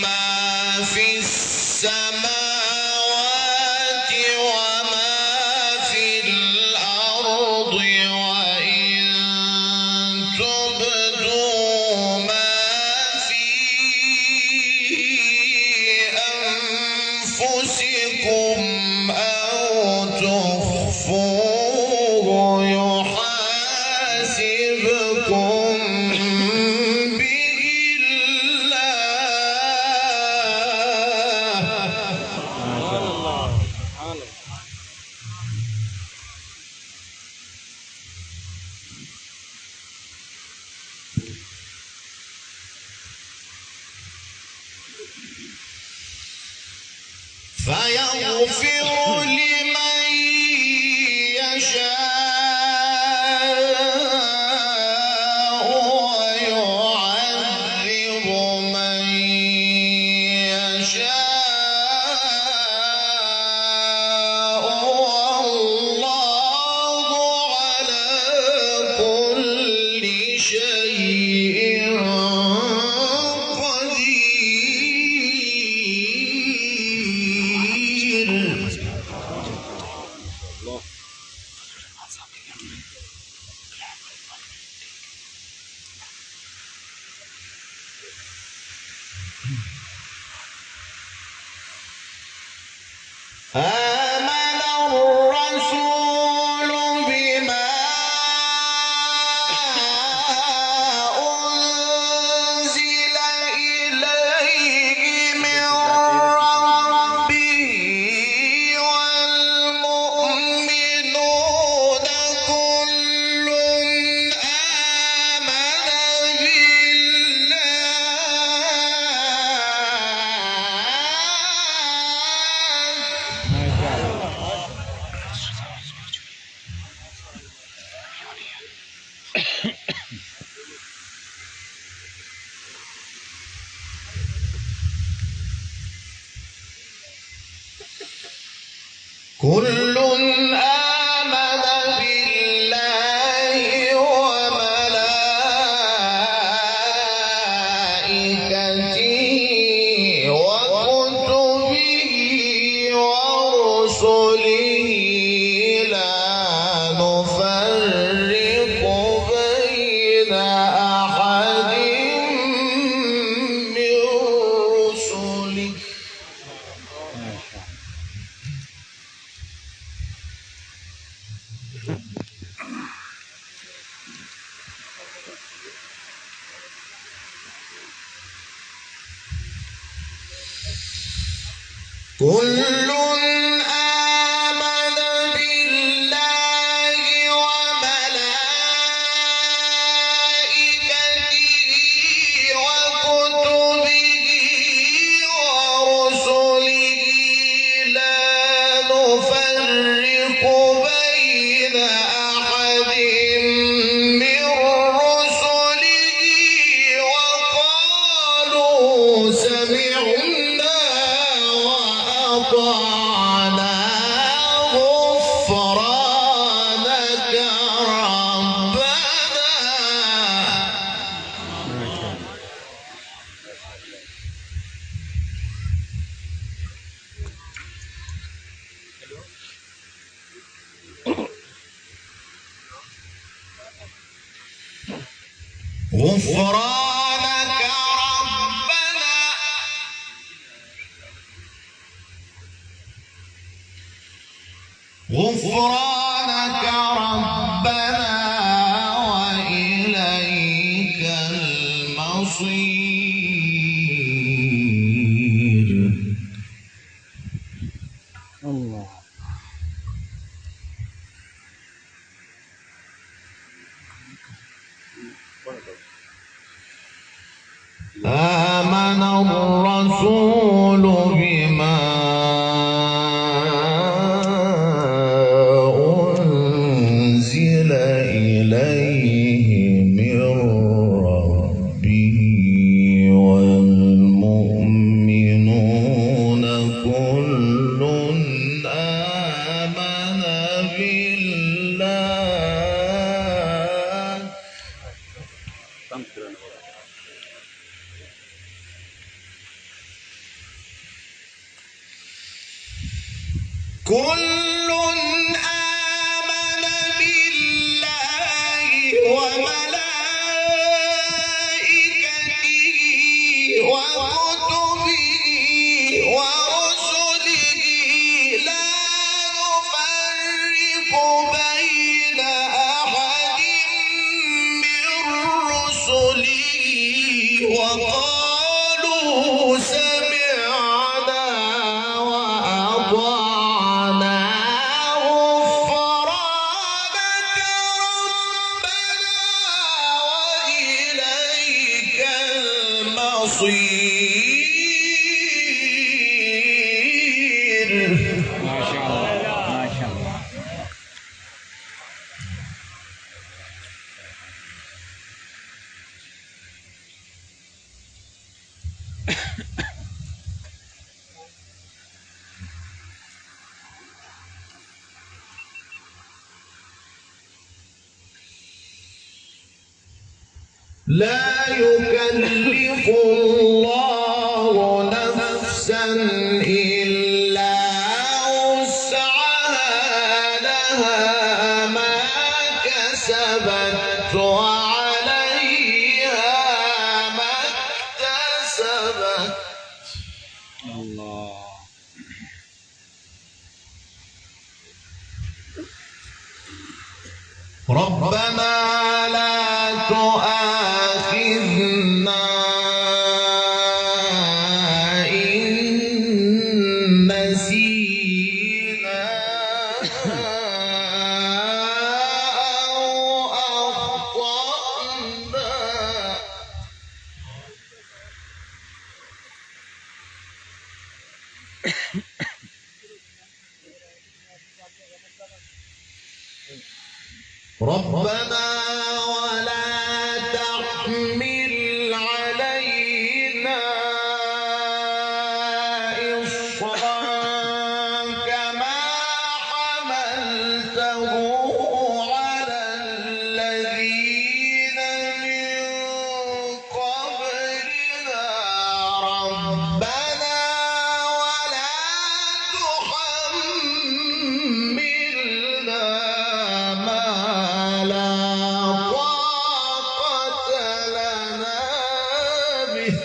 ما في السماوات وما في الأرض وإن تبدوا ما في أنفسكم أو تخفوه يحاسبكم به الله. فيغفر لمن يشاء ويعذب من يشاء والله على كل شيء آمن الرسول بما أنزل إليه من ربه والمؤمنون كل آمن كل آمن بالله وملائكته وكتبه ورسله لا نفرق بين أحد من رسله. كل آمن بالله وملائكته وكتبه ورسله لا نفرق بين أحد من رسله وقالوا سمعنا وأطعنا غفرانك ربنا. غفرانك ربنا غفرانك ربنا وإليك المصير. الله. آمن الرسول بما أنزل إليه من ربه والمؤمنون كل آمن بالله كل آمن بالله وملائكته وكتبه ورسله لا نفرق بين أحد من رسله وقالوا سمعنا وأطعنا غفرانك ربنا وإليك المصير. ما شاء الله ما شاء الله. لا يكلف الله نفسا إلا وسعها لها ما كسبت وعليها ما اكتسبت. الله. ربنا لا تؤاخذنا إن نسينا أو أخطأنا. ربنا ولا تحمل علينا إصرا كما حملته على الذين من قبلنا ربنا ولا تحملنا ما لا طاقة لنا به.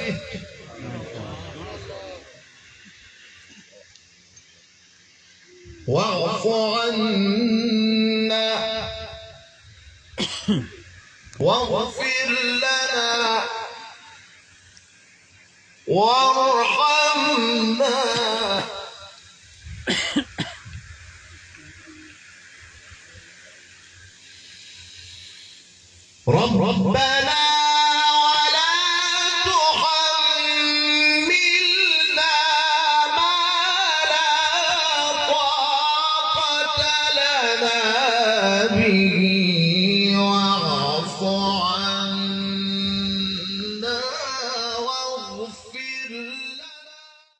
واعف عنا واغفر لنا وارحمنا ربنا